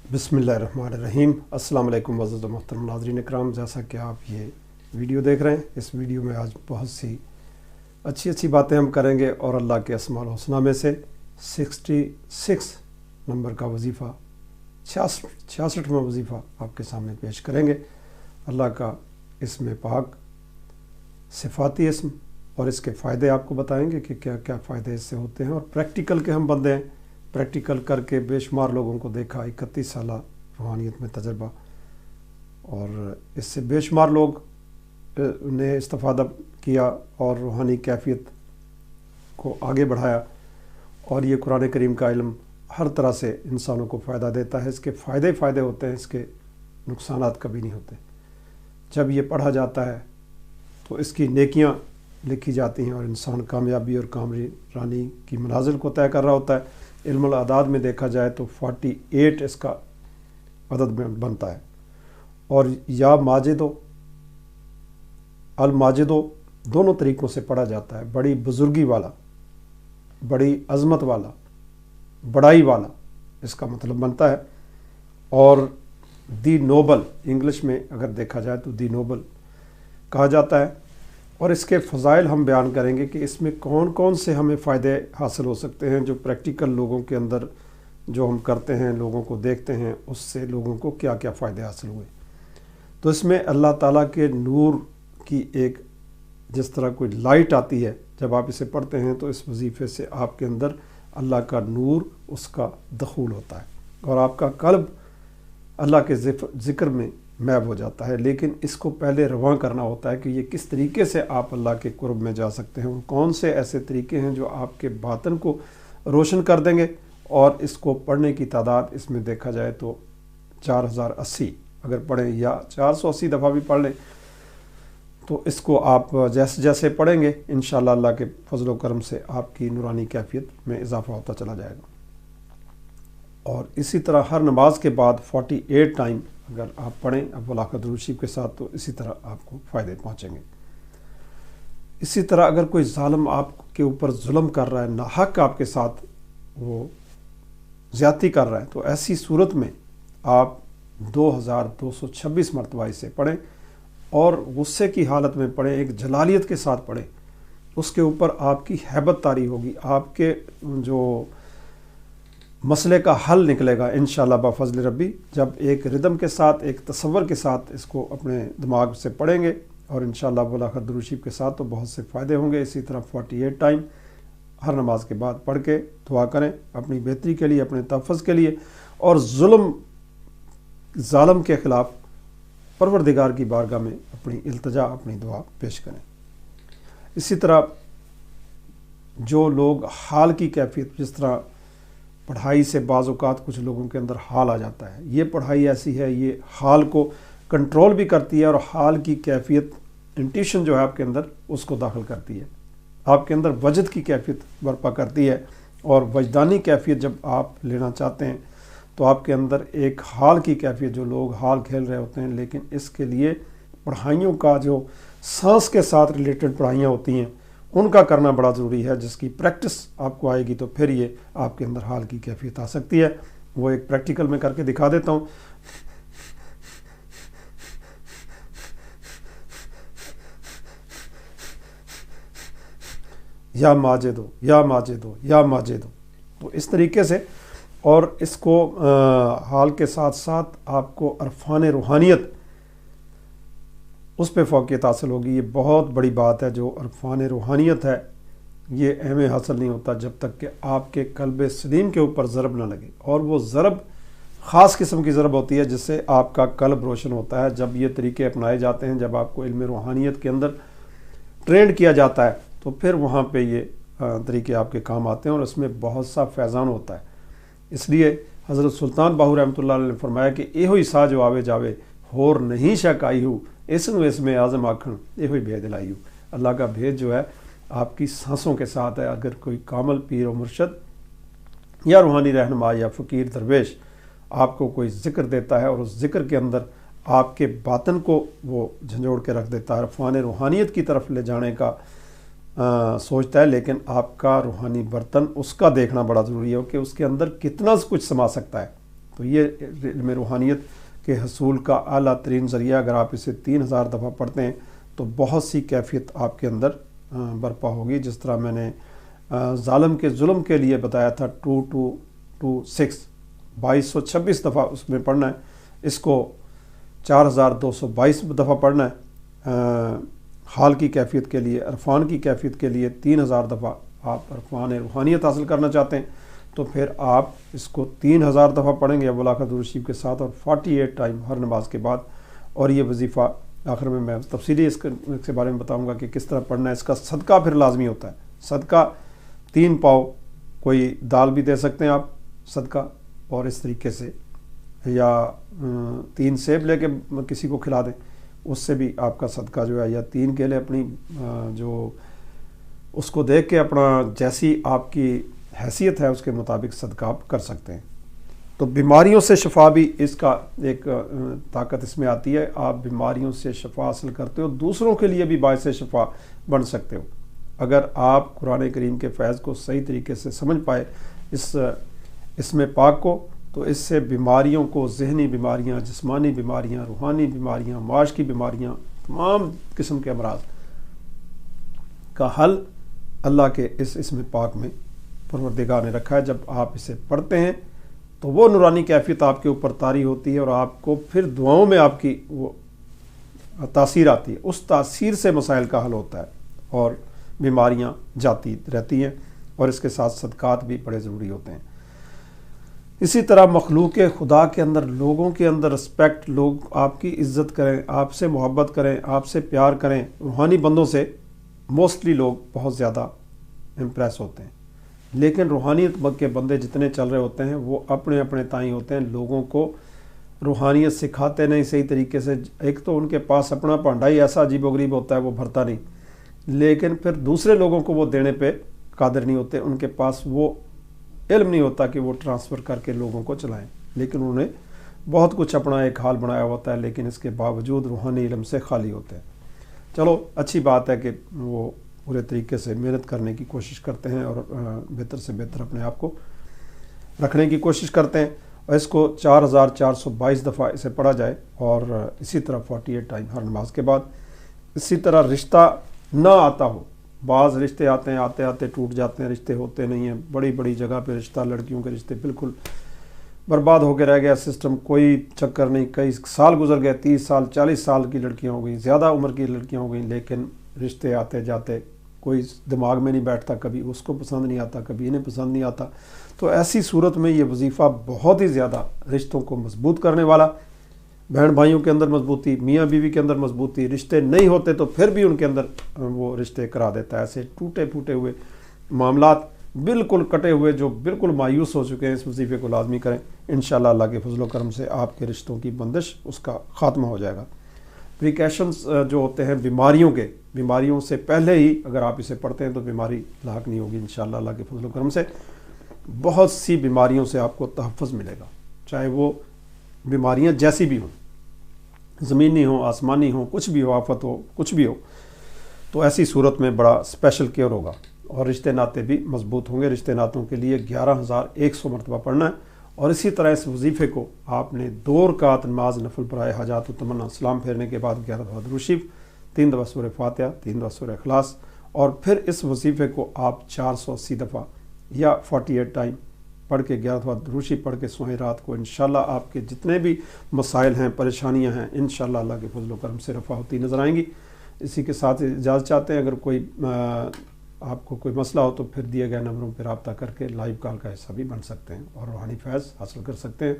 बिस्मिल्लाहिर्रहमानिर्रहीम। अस्सलाम वालेकुम मुअज़्ज़ज़ व मोहतरम नाज़रीन इकराम, जैसा कि आप ये वीडियो देख रहे हैं, इस वीडियो में आज बहुत सी अच्छी बातें हम करेंगे और अल्लाह के अस्माउल हुस्ना में से 66 नंबर का वजीफ़ा 66वां वजीफ़ा आपके सामने पेश करेंगे। अल्लाह का इसमें पाक सिफ़ाती इसम और इसके फ़ायदे आपको बताएंगे कि क्या क्या फ़ायदे इससे होते हैं। और प्रैक्टिकल के हम बंदे हैं, प्रैक्टिकल करके बेशुमार लोगों को देखा, 31 साल रूहानियत में तजर्बा, और इससे बेशुमार लोग ने इस्तिफ़ादा किया और रूहानी कैफियत को आगे बढ़ाया। और ये कुरान करीम का इल्म हर तरह से इंसानों को फ़ायदा देता है। इसके फ़ायदे होते हैं, इसके नुकसानात कभी नहीं होते। जब ये पढ़ा जाता है तो इसकी नेकियां लिखी जाती हैं और इंसान कामयाबी और कामरानी की मनाजिल को तय कर रहा होता है। इल्मुल आदाद में देखा जाए तो 48 इसका अदद में बनता है। और या माजिदो अल माजिदो दोनों तरीक़ों से पढ़ा जाता है, बड़ी बुज़ुर्गी वाला, बड़ी अज़मत वाला, बड़ाई वाला इसका मतलब बनता है। और दी नोबल इंग्लिश में अगर देखा जाए तो दी नोबल कहा जाता है। और इसके फ़ज़ाइल हम बयान करेंगे कि इसमें कौन कौन से हमें फ़ायदे हासिल हो सकते हैं, जो प्रैक्टिकल लोगों के अंदर जो हम करते हैं, लोगों को देखते हैं, उससे लोगों को क्या क्या फ़ायदे हासिल हुए। तो इसमें अल्लाह ताला के नूर की एक, जिस तरह कोई लाइट आती है जब आप इसे पढ़ते हैं तो इस वजीफ़े से आपके अंदर अल्लाह का नूर, उसका दखूल होता है और आपका कल्ब अल्लाह के ज़िक्र में मैब हो जाता है। लेकिन इसको पहले रवां करना होता है कि ये किस तरीके से आप अल्लाह के कुर्ब में जा सकते हैं, कौन से ऐसे तरीके हैं जो आपके बातन को रोशन कर देंगे। और इसको पढ़ने की तादाद इसमें देखा जाए तो 4080 अगर पढ़ें या 480 दफ़ा भी पढ़ लें तो इसको आप जैसे जैसे पढ़ेंगे इंशाअल्लाह अल्लाह के फजल व करम से आपकी नूरानी कैफियत में इजाफ़ा होता चला जाएगा। और इसी तरह हर नमाज के बाद 48 टाइम अगर आप पढ़ें अव्वल आखिर दुरूद शरीफ के साथ तो इसी तरह आपको फ़ायदे पहुँचेंगे। इसी तरह अगर कोई ज़ालिम आपके ऊपर जुल्म कर रहा है, नाहक आपके साथ वो ज़्यादती कर रहा है, तो ऐसी सूरत में आप 2226 मरतबा इसे पढ़ें और गुस्से की हालत में पढ़ें, एक जलालियत के साथ पढ़ें। उसके ऊपर आपकी हैबत तारी होगी, आपके जो मसले का हल निकलेगा इंशाअल्लाह बफज़ल रब्बी। जब एक रिदम के साथ, एक तसव्वुर के साथ इसको अपने दिमाग से पढ़ेंगे और इंशाअल्लाह अव्वल आखिर दुरूद शरीफ के साथ तो बहुत से फ़ायदे होंगे। इसी तरह 48 टाइम हर नमाज के बाद पढ़ के दुआ करें अपनी बेहतरी के लिए, अपने तहफ़्फ़ुज़ के लिए, और ज़ालिम के ख़िलाफ़ परवरदिगार की बारगाह में अपनी इल्तिजा, अपनी दुआ पेश करें। इसी तरह जो लोग हाल की कैफियत, जिस तरह पढ़ाई से बाज़ औक़ात कुछ लोगों के अंदर हाल आ जाता है, ये पढ़ाई ऐसी है, ये हाल को कंट्रोल भी करती है और हाल की कैफियत, इंट्यूशन जो है आपके अंदर उसको दाखिल करती है, आपके अंदर वजद की कैफियत बर्पा करती है। और वजदानी कैफियत जब आप लेना चाहते हैं तो आपके अंदर एक हाल की कैफियत, जो लोग हाल खेल रहे होते हैं, लेकिन इसके लिए पढ़ाइयों का जो सांस के साथ रिलेटेड पढ़ाइयाँ होती हैं उनका करना बड़ा ज़रूरी है, जिसकी प्रैक्टिस आपको आएगी तो फिर ये आपके अंदर हाल की कैफियत आ सकती है। वो एक प्रैक्टिकल में करके दिखा देता हूँ। या माजिदो या माजिदो या माजिदो, तो इस तरीके से। और इसको हाल के साथ साथ आपको अरफान रूहानियत, उस पर फ़ौक़ियत हासिल होगी। ये बहुत बड़ी बात है। जो अरफान रूहानियत है ये अहम हासिल नहीं होता जब तक कि आपके कल्ब सलीम के ऊपर ज़रब ना लगे, और वो ज़रब ख़ास किस्म की ज़रब होती है जिससे आपका कल्ब रोशन होता है। जब ये तरीके अपनाए जाते हैं, जब आपको इल्म रूहानियत के अंदर ट्रेंड किया जाता है तो फिर वहाँ पे ये तरीके आपके काम आते हैं और उसमें बहुत सा फैज़ान होता है। इसलिए हज़रत सुल्तान बाहू रहमतुल्लाह अलैह ने फरमाया कि एहो ही सा जो आवे जावे होर नहीं शक आई हूँ, इसमें आज़म आखन एहो ही भेद लाई हूँ। अल्लाह का भेद जो है आपकी सांसों के साथ है। अगर कोई कामल पीर व मुर्शद या रूहानी रहनुमा या फ़कीर दरवेश आपको कोई ज़िक्र देता है और उस ज़िक्र के अंदर आपके बातन को वो झंझोड़ के रख देता है, अरफान रूहानियत की तरफ ले जाने का सोचता है, लेकिन आपका रूहानी बर्तन उसका देखना बड़ा ज़रूरी है कि उसके अंदर कितना कुछ समा सकता है। تو یہ علم روحانیت کے حصول کا اعلیٰ ترین ذریعہ، اگر آپ اسے 3000 دفعہ پڑھتے ہیں تو بہت سی کیفیت آپ کے اندر برپا ہوگی. جس طرح میں نے ظالم کے ظلم کے لیے بتایا تھا 2226 2226 دفعہ اس میں پڑھنا ہے، اس کو 4222 دفعہ پڑھنا ہے. حال کی کیفیت کے لیے، عرفان کی کیفیت کے لیے 3000 دفعہ آپ عرفان روحانیت حاصل کرنا چاہتے ہیں تو پھر آپ اس کو 3000 دفعہ پڑھیں گے ابو الاعلیٰ درود شریف کے ساتھ، اور 48 ٹائم ہر نماز کے بعد. اور یہ وظیفہ آخر میں تفصیلی اس کے بارے میں بتاؤں گا کہ کس طرح پڑھنا ہے. اس کا صدقہ پھر لازمی ہوتا ہے. صدقہ 3 پاؤ کوئی دال بھی دے سکتے ہیں آپ صدقہ، اور اس طریقے سے، یا 3 سیب لے کے کسی کو کھلا دیں، اس سے بھی آپ کا صدقہ جو ہے، یا 3 کیلے اپنی جو اس کو دیکھ کے اپنا جیسی آپ کی حیثیت ہے اس کے مطابق صدقہ آپ کر سکتے ہیں. تو بیماریوں سے شفا بھی اس کا ایک طاقت اس میں آتی ہے. آپ بیماریوں سے شفا حاصل کرتے ہو، دوسروں کے لیے بھی باعث شفا بن سکتے ہو. اگر آپ قرآن کریم کے فیض کو صحیح طریقے سے سمجھ پائے اس میں پاک کو، تو اس سے بیماریوں کو، ذہنی بیماریاں، جسمانی بیماریاں، روحانی بیماریاں، معاش کی بیماریاں، تمام قسم کے امراض کا حل اللہ کے اس میں پاک میں پروردگار نے رکھا ہے. جب آپ اسے پڑھتے ہیں تو وہ نورانی کیفیت آپ کے اوپر طاری ہوتی ہے، اور آپ کو پھر دعاؤں میں آپ کی وہ تاثیر آتی ہے. اس تاثیر سے مسائل کا حل ہوتا ہے اور بیماریاں جاتی رہتی ہیں. اور اس کے ساتھ صدقات بھی بڑے ضروری ہوتے ہیں. اسی طرح مخلوق خدا کے اندر، لوگوں کے اندر رسپیکٹ، لوگ آپ کی عزت کریں، آپ سے محبت کریں، آپ سے پیار کریں. روحانی بندوں سے موسٹلی لوگ بہت زیادہ امپریس ہوتے ہیں، لیکن روحانیت کے بندے جتنے چل رہے ہوتے ہیں وہ اپنے اپنے تائیں ہوتے ہیں. لوگوں کو روحانیت سکھاتے نہیں صحیح طریقے سے. ایک تو ان کے پاس اپنا پانڈا ہی ایسا عجیب و غریب ہوتا ہے، وہ بھرتا نہیں، لیکن پھر دوسرے لوگوں کو وہ دینے پہ قادر نہیں ہوتے. ان کے پاس وہ علم نہیں ہوتا کہ وہ ٹرانسفر کر کے لوگوں کو چلائیں، لیکن انہوں نے بہت کچھ اپنا ایک حال بنایا ہوتا ہے، لیکن اس کے باوجود روحانی علم سے خالی ہوتے ہیں. چلو اچھی بات ہے کہ وہ پورے طریقے سے محنت کرنے کی کوشش کرتے ہیں اور بہتر سے بہتر اپنے آپ کو رکھنے کی کوشش کرتے ہیں. اور اس کو 4422 دفعہ اسے پڑھا جائے، اور اسی طرح 48 ٹائم ہر نماز کے بعد. اسی طرح رشتہ نہ آتا ہو، بعض رشتے آتے ہیں، آتے آتے ٹوٹ جاتے ہیں، رشتے ہوتے نہیں ہیں. بڑی بڑی جگہ پہ رشتہ، لڑکیوں کے رشتے بالکل برباد ہو کے رہ گیا سسٹم، کوئی چکر نہیں. کئی سال گزر گئے، 30 سال 40 سال کی لڑکیاں ہو گئیں، زیادہ عمر کی لڑکیاں ہو گئیں، لیکن رشتے آتے جاتے کوئی دماغ میں نہیں بیٹھتا. کبھی اس کو پسند نہیں آتا، کبھی انہیں پسند نہیں آتا. تو ایسی صورت میں یہ وظیفہ بہت ہی زیادہ رشتوں کو مضبوط کرنے والا. بہن بھائیوں کے اندر مضبوطی، میاں بیوی کے اندر مضبوطی، رشتے نہیں ہوتے تو پھر بھی ان کے اندر وہ رشتے کرا دیتا ہے. ایسے ٹوٹے پھوٹے ہوئے معاملات، بالکل کٹے ہوئے، جو بالکل مایوس ہو چکے ہیں، اس وظیفے کو لازمی کریں. انشاءاللہ اللہ کے فضل و کرم سے آپ کے رشتوں کی بندش، اس کا خاتمہ ہو جائے گا. پریکاشنز جو ہوتے ہیں بیماریوں سے پہلے ہی اگر آپ اسے پڑھتے ہیں تو بیماری لاحق نہیں ہوگی انشاءاللہ اللہ کے فضل و کرم سے. بہت سی بیماریوں سے آپ کو تحفظ ملے گا، چاہے وہ بیماریاں جیسی بھی ہوں، زمینی ہوں، آسمانی ہوں، کچھ بھی ہو، آفت ہو، کچھ بھی ہو. تو ایسی صورت میں بڑا اسپیشل کیئر ہوگا، اور رشتے ناطے بھی مضبوط ہوں گے. رشتے ناتوں کے لیے 11100 مرتبہ پڑھنا ہے. اور اسی طرح اس وظیفے کو آپ نے 2 رکعت نماز نفل برائے حاجات و تمنا، سلام پھیرنے کے بعد 11 دفعہ درود شریف، 3 دفعہ سورہ فاتحہ، 3 دفعہ سورہ اخلاص، اور پھر اس وظیفے کو آپ 480 دفعہ یا 48 ٹائم پڑھ کے 11 دفعہ درود شریف پڑھ کے سوئیں رات کو. انشاءاللہ آپ کے جتنے بھی مسائل ہیں، پریشانیاں ہیں، انشاءاللہ اللہ کے فضل و کرم سے رفع ہوتی نظر آئیں گی. اسی کے ساتھ اجازت چاہتے ہیں. اگر کوئی آپ کو کوئی مسئلہ ہو تو پھر دیے گئے نمبروں پر رابطہ کر کے لائیو کال کا حصہ بھی بن سکتے ہیں اور روحانی فیض حاصل کر سکتے ہیں.